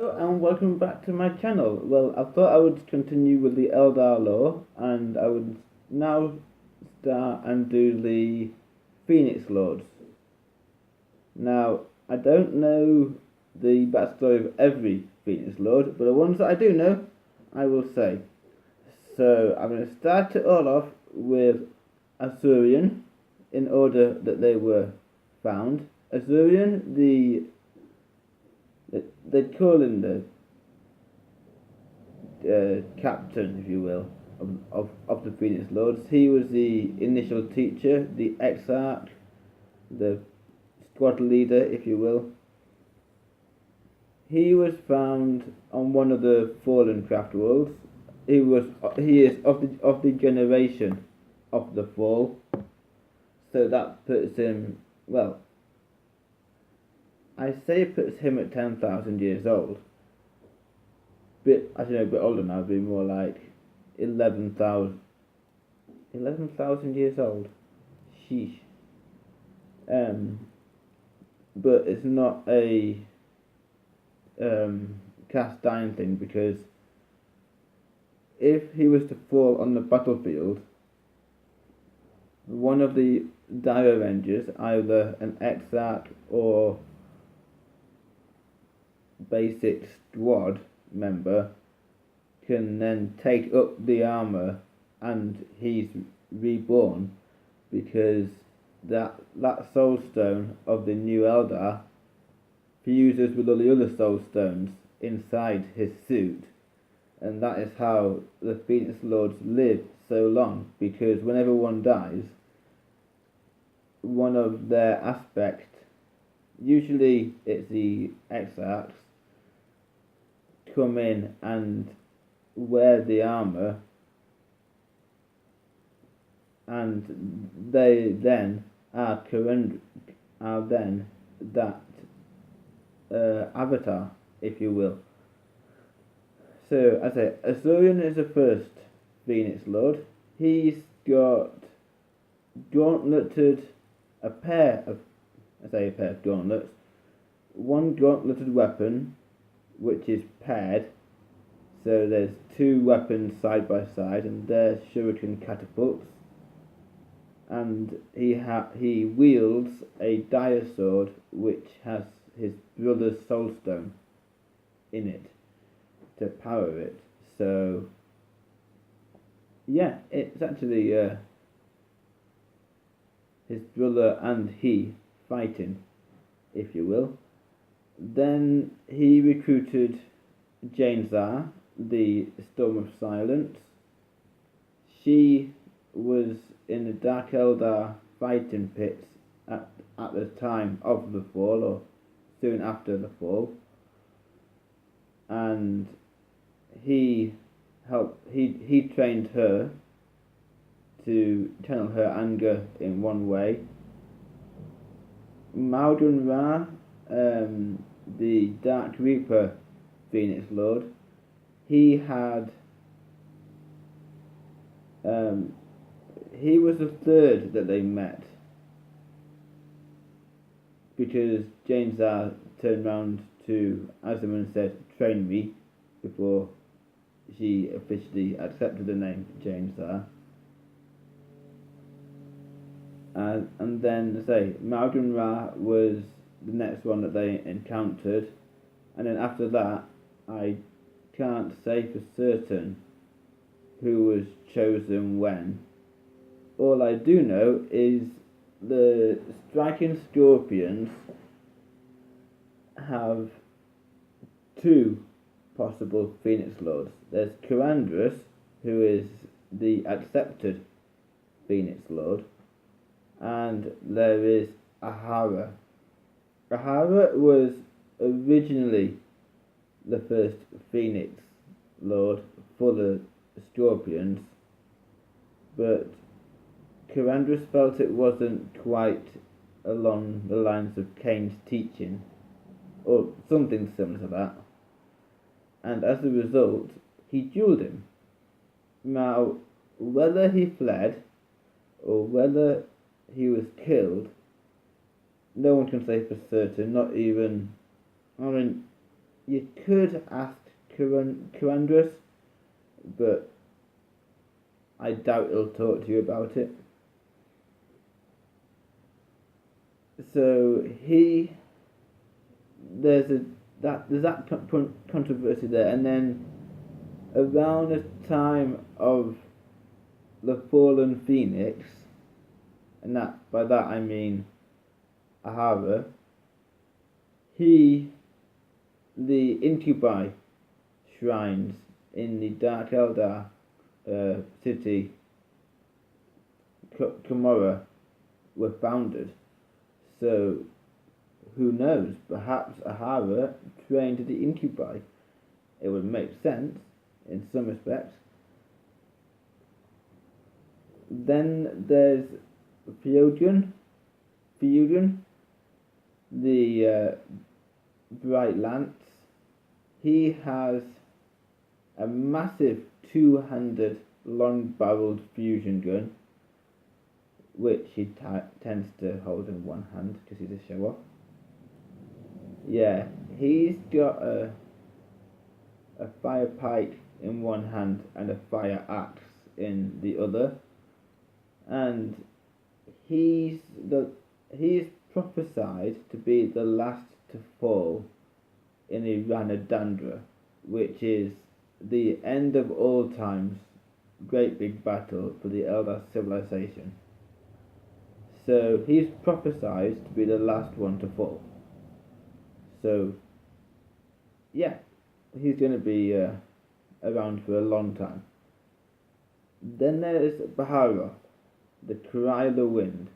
Hello and welcome back to my channel. Well, I thought I would continue with the Eldar Lore, and I would now start and do the Phoenix Lords. Now, I don't know the backstory of every Phoenix Lord, but the ones that I do know, I will say. So, I'm going to start it all off with Azurian, in order that they were found. Azurian, they call him the captain, if you will, of the Phoenix Lords. He was the initial teacher, the exarch, the squad leader, if you will. He was found on one of the fallen craft worlds. He is of the generation of the fall. So that puts him, well, I say it puts him at 10,000 years old. I don't know, a bit older now, it'd be more like 11,000 years old. Sheesh. But it's not a cast iron thing, because if he was to fall on the battlefield, one of the Dire Rangers, either an exarch or basic squad member, can then take up the armor and he's reborn, because that soul stone of the new Eldar fuses with all the other soul stones inside his suit, and that is how the Phoenix Lords live so long, because whenever one dies, one of their aspect, usually it's the exarchs, come in and wear the armor, and they then are then that avatar, if you will. So, as I say, Azurian is the first Phoenix Lord. He's got gauntleted, a pair of gauntlets, one gauntleted weapon, which is paired, so there's two weapons side by side, and they're shuriken catapults. And he wields a dire sword which has his brother's soul stone in it to power it. So yeah, it's actually his brother and he fighting, if you will. Then he recruited Janezar, the Storm of Silence. She was in the Dark Eldar fighting pits at the time of the fall, or soon after the fall, and he trained her to channel her anger in one way. Maudun Ra, the Dark Reaper Phoenix Lord, he was the third that they met, because Janezar turned round to Azim and said, "Train me," before she officially accepted the name Janezar. And then, Maudun Ra was the next one that they encountered, and then after that, I can't say for certain who was chosen when. All I do know is the striking scorpions have two possible Phoenix Lords. There's Kurandrus, who is the accepted Phoenix Lord, and there is Ahara. Ahara was originally the first Phoenix Lord for the Scorpions, but Kurandrus felt it wasn't quite along the lines of Kane's teaching, or something similar to that, and as a result, he duelled him. Now, whether he fled or whether he was killed, no one can say for certain, not even, You could ask Kurandrus, but I doubt he'll talk to you about it. So there's that controversy there, and then around the time of the fallen phoenix, and by that I mean Ahara, the incubi shrines in the Dark Eldar city, Kamora, were founded. So, who knows? Perhaps Ahara trained the incubi. It would make sense in some respects. Then there's Theoden, the Bright Lance. He has a massive two-handed, long-barreled fusion gun, which he tends to hold in one hand because he's a show-off. Yeah, he's got a fire pike in one hand and a fire axe in the other, and he's prophesied to be the last to fall in Iranadandra, which is the end of all times, great big battle for the Eldar civilization. So he's prophesied to be the last one to fall. So yeah, he's going to be around for a long time. Then there's Baharoth, the Cry of the Wind.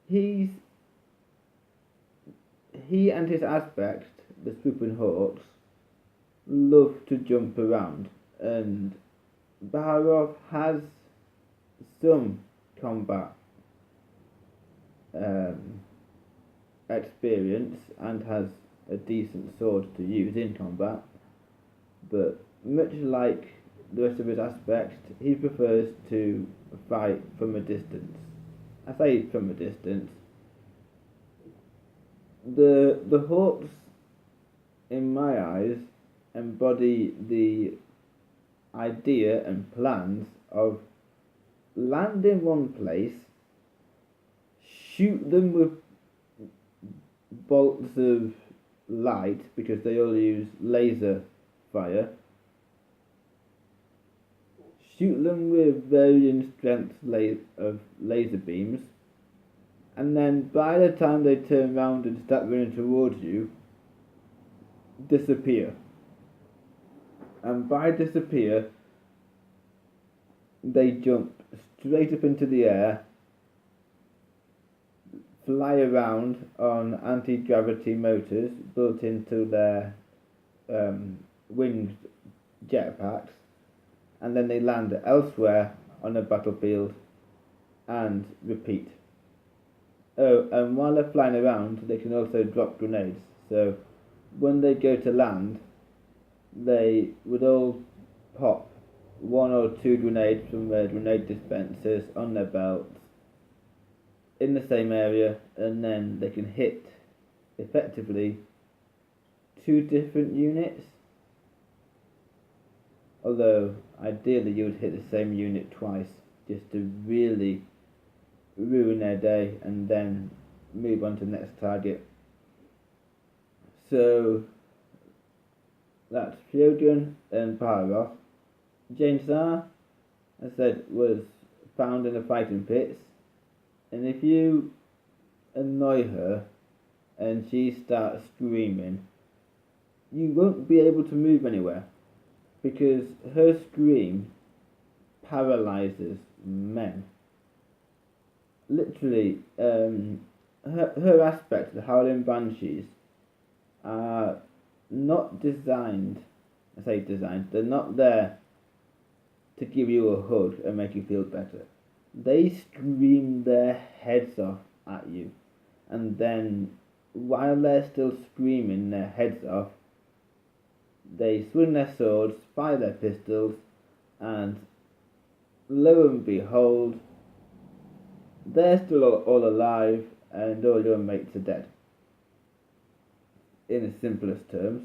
He and his aspect, the swooping hawks, love to jump around, and Baharoth has some combat experience and has a decent sword to use in combat, but much like the rest of his aspects, he prefers to fight from a distance. I say from a distance. The hawks, in my eyes, embody the idea and plans of land in one place, shoot them with bolts of light because they all use laser fire, shoot them with varying strengths of laser beams, and then by the time they turn around and start running towards you, disappear. And by disappear, they jump straight up into the air, fly around on anti-gravity motors built into their winged jetpacks, and then they land elsewhere on the battlefield and repeat. Oh, and while they're flying around, they can also drop grenades. So when they go to land, they would all pop one or two grenades from their grenade dispensers on their belts in the same area, and then they can hit effectively two different units. Although ideally you would hit the same unit twice just to really ruin their day and then move on to the next target. So that's Theoden and Baharoth. Jane Sar, I said, was found in the fighting pits, and if you annoy her and she starts screaming, you won't be able to move anywhere, because her scream paralyzes men. Literally, her aspect, the Howling Banshees, are not designed, I say designed, they're not there to give you a hug and make you feel better. They scream their heads off at you, and then while they're still screaming their heads off, they swing their swords, fire their pistols, and lo and behold, they're still all alive and all your mates are dead. in the simplest terms.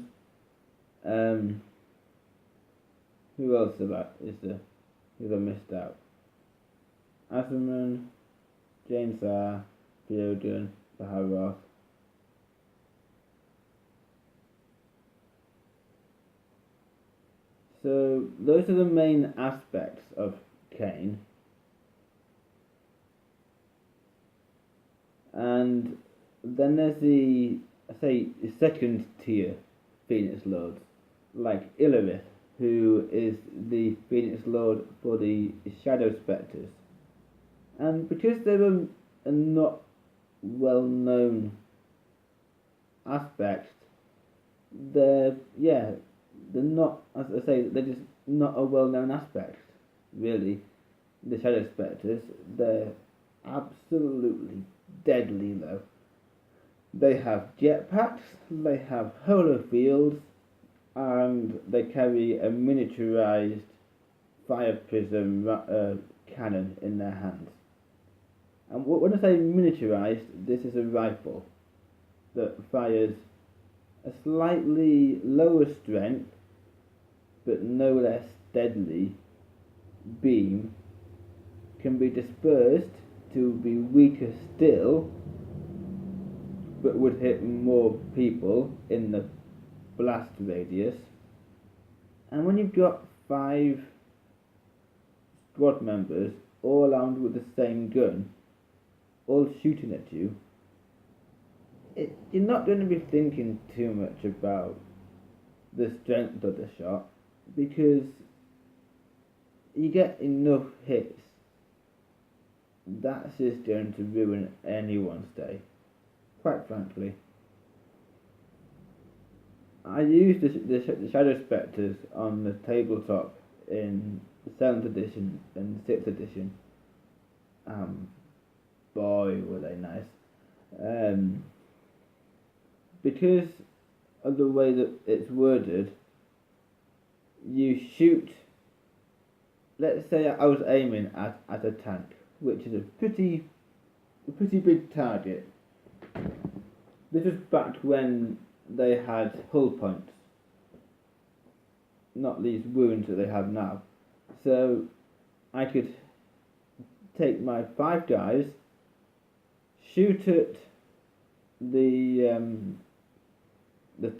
Who else is there? Who I missed out? Azraman, Janesar, Theoden, Baharoth. So those are the main aspects of Cain. And then there's the second tier Phoenix Lords, like Illyris, who is the Phoenix Lord for the Shadow Spectres. And because they're a not well known aspect, they're not, as I say, they're just not a well known aspect, really. The Shadow Spectres, they're absolutely deadly though. They have jetpacks, they have holofields, and they carry a miniaturized fire prism cannon in their hands. And when I say miniaturized, this is a rifle that fires a slightly lower strength, but no less deadly beam, can be dispersed to be weaker still, but would hit more people in the blast radius. And when you've got 5 squad members all armed with the same gun, all shooting at you, you're not going to be thinking too much about the strength of the shot, because you get enough hits. That's just going to ruin anyone's day, quite frankly. I used the Shadow Spectres on the tabletop in 7th edition and 6th edition. Boy, were they nice. Because of the way that it's worded, you shoot. Let's say I was aiming at a tank, which is a pretty big target. This was back when they had hull points, not these wounds that they have now. So I could take my 5 guys, shoot at the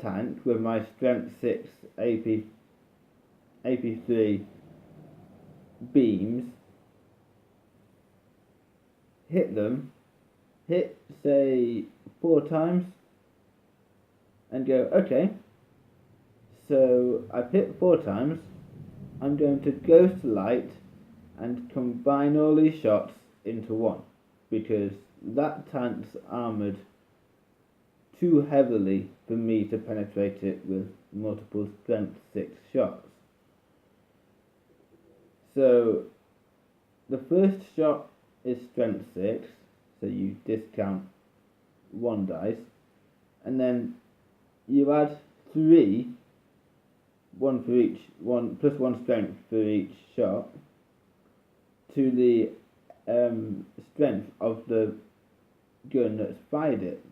tank with my strength 6 AP3 beams, hit say 4 times, and go, okay, so I've hit 4 times, I'm going to Ghost Light and combine all these shots into one, because that tank's armoured too heavily for me to penetrate it with multiple strength 6 shots. So the first shot is strength 6, so you discount 1 dice, and then you add 3, 1 for each, plus 1 strength for each shot, to the strength of the gun that's fired it.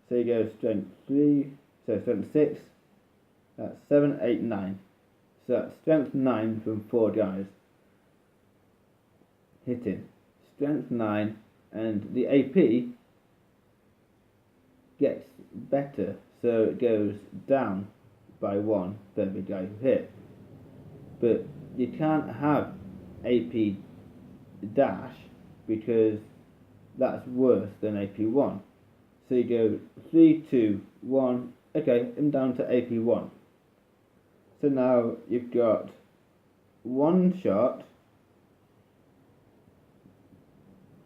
So you go strength 3, so strength 6, that's 7, 8, 9. So that's strength 9 from 4 guys hitting. Strength 9, and the AP gets better, so it goes down by 1 for every guy who hit. But you can't have AP dash, because that's worse than AP1. So you go 3, 2, 1, okay, I'm down to AP1. So now you've got 1 shot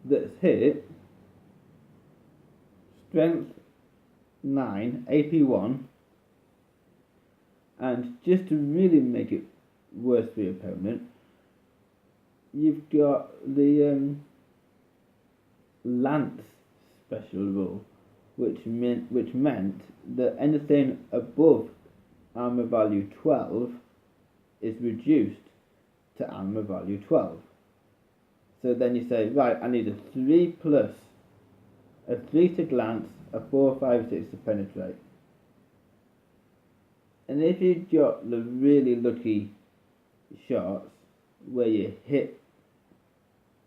that's hit, strength 9, AP1, and just to really make it worse for your opponent, you've got the Lance special rule, which meant that anything above armor value 12 is reduced to armor value 12. So then you say, right, I need a 3 plus, a 3 to glance, a 4, 5, 6 to penetrate. And if you got the really lucky shots where you hit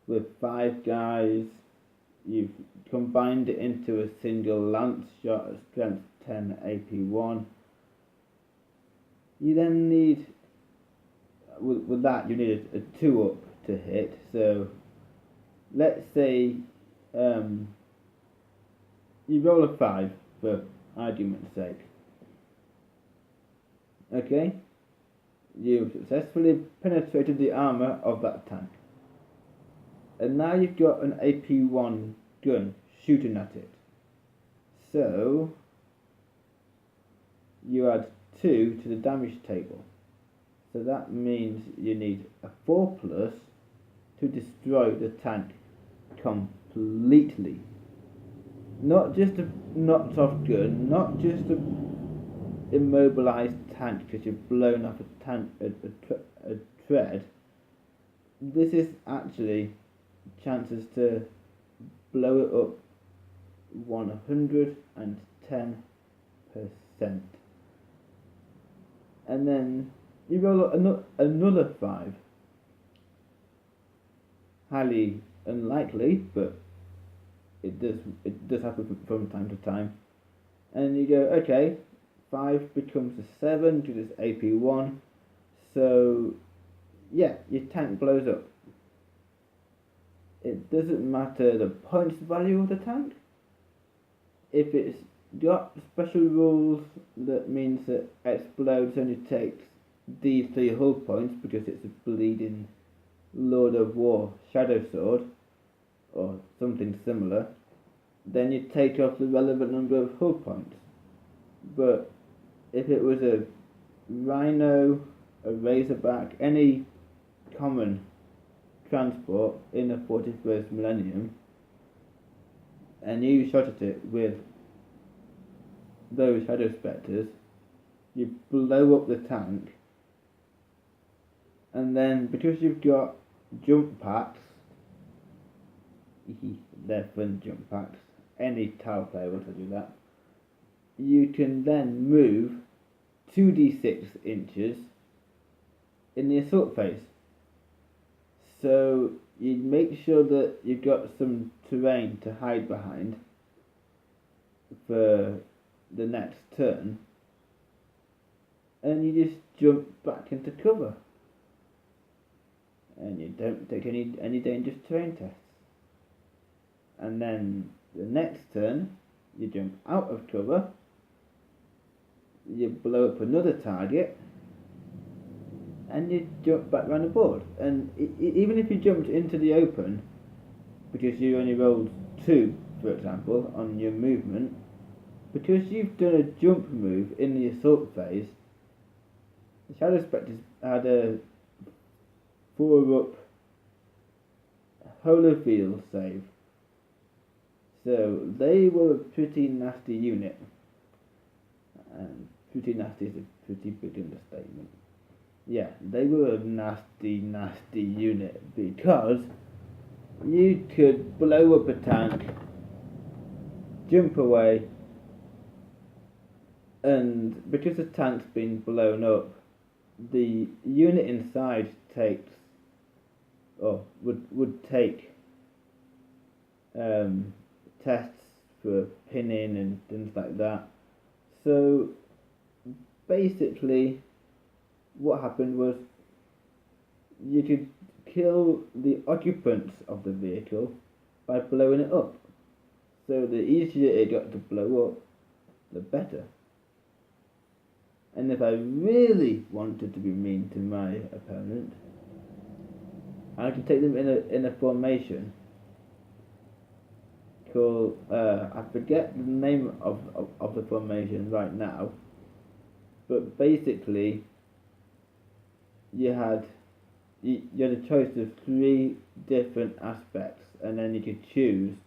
with 5 guys, you've combined it into a single lance shot at strength 10 AP1, you then need, with that, you need a 2 up to hit. So let's say you roll a 5 for argument's sake. Okay, you've successfully penetrated the armour of that tank. And now you've got an AP1 gun shooting at it. So you add 2 to the damage table. So that means you need a 4+ to destroy the tank completely. Not just a knocked off gun, not just a immobilized tank because you've blown off a tread. This is actually chances to blow it up 110%. And then you roll another 5. Highly unlikely, but it does happen from time to time. And you go, okay, 5 becomes a 7 to this AP1. So yeah, your tank blows up. It doesn't matter the points value of the tank. If it's got special rules that means that explodes only takes D3 hull points because it's a bleeding Lord of War shadow sword or something similar, then you take off the relevant number of hull points. But if it was a Rhino, a Razorback, any common transport in the 41st millennium, and you shot at it with those Shadow Spectres, you blow up the tank, and then because you've got jump packs, they're fun jump packs, any tile player will tell you that, you can then move 2d6 inches in the assault phase. So you make sure that you've got some terrain to hide behind for the next turn, and you just jump back into cover, and you don't take any dangerous terrain tests. And then the next turn you jump out of cover, you blow up another target, and you jump back around the board. And even if you jumped into the open because you only rolled 2, for example, on your movement, because you've done a jump move in the assault phase, the Shadow Spectres had a 4-up holofield save. So they were a pretty nasty unit. And pretty nasty is a pretty big understatement. Yeah, they were a nasty unit because you could blow up a tank, jump away, and because the tank's been blown up, the unit inside takes, or would take tests for pinning and things like that. So basically what happened was you could kill the occupants of the vehicle by blowing it up. So the easier it got to blow up, the better. And if I really wanted to be mean to my opponent, I could take them in a formation called, I forget the name of the formation right now, but basically you had a choice of 3 different aspects, and then you could choose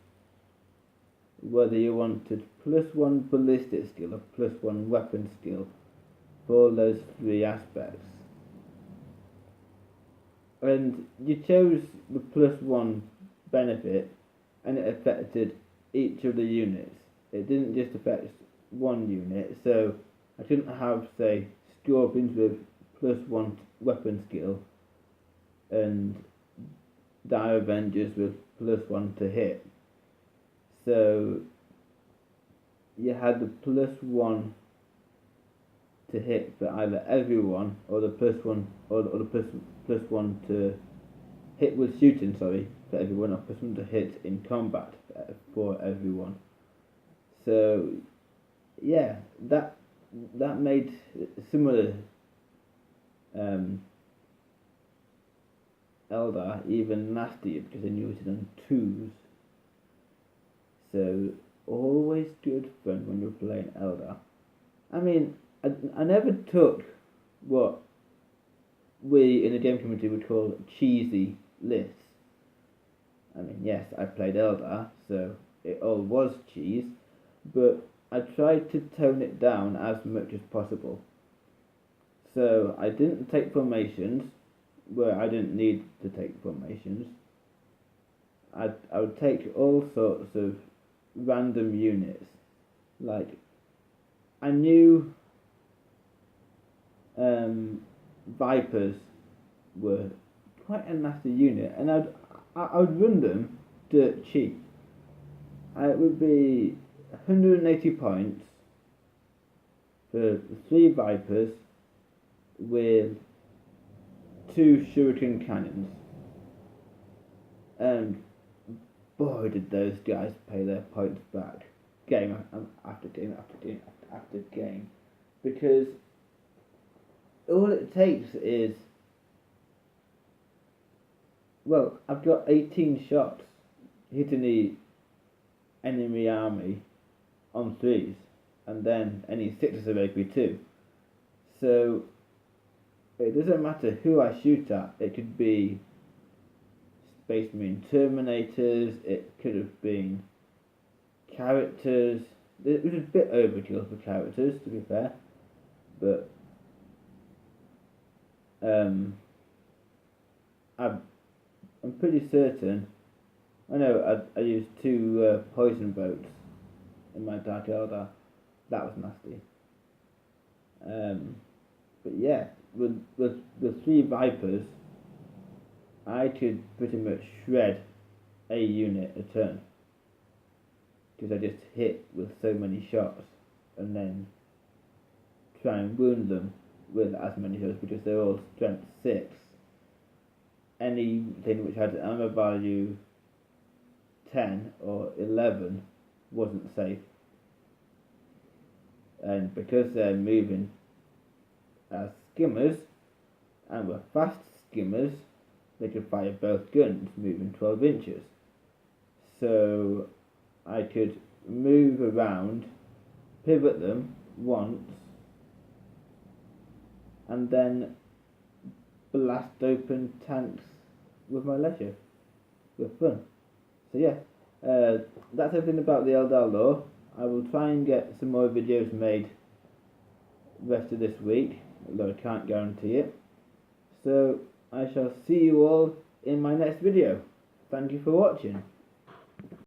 whether you wanted +1 ballistic skill or +1 weapon skill for those 3 aspects. And you chose the +1 benefit, and it affected each of the units. It didn't just affect one unit, so I couldn't have, say, scorpions with +1 weapon skill, and dire avengers with +1 to hit. So you had the +1 to hit for either everyone, or the +1 or the +1 to hit with shooting, sorry, for everyone, or +1 to hit in combat for everyone. So yeah, that made similar Eldar even nastier because they knew it on 2s. So always good fun when you're playing Eldar. I mean, I never took what we in the game community would call cheesy lists. I mean, yes, I played Eldar, so it all was cheese, but I tried to tone it down as much as possible. So I didn't take formations where I didn't need to take formations. I would take all sorts of random units. Like, I knew Vipers were quite a nasty unit, and I would run them dirt cheap. It would be 180 points for 3 Vipers with 2 shuriken cannons, and boy did those guys pay their points back game after game after game after game, because all it takes is, well, I've got 18 shots hitting the enemy army on 3s, and then any 6s of AP2. So it doesn't matter who I shoot at. It could be Space Marine Terminators, it could have been characters. It was a bit overkill for characters, to be fair, but I'm pretty certain. I know I used 2 poison boats in my Dark Eldar. That was nasty. But yeah, with 3 Vipers, I could pretty much shred a unit a turn, because I just hit with so many shots and then try and wound them with as many shots, because they're all strength 6. Anything which had armor value 10 or 11 wasn't safe, and because they're moving as skimmers and were fast skimmers, they could fire both guns moving 12 inches. So I could move around, pivot them once, and then blast open tanks with my leisure, with fun. So yeah, that's everything about the Eldar Lore. I will try and get some more videos made the rest of this week, although I can't guarantee it. So I shall see you all in my next video. Thank you for watching.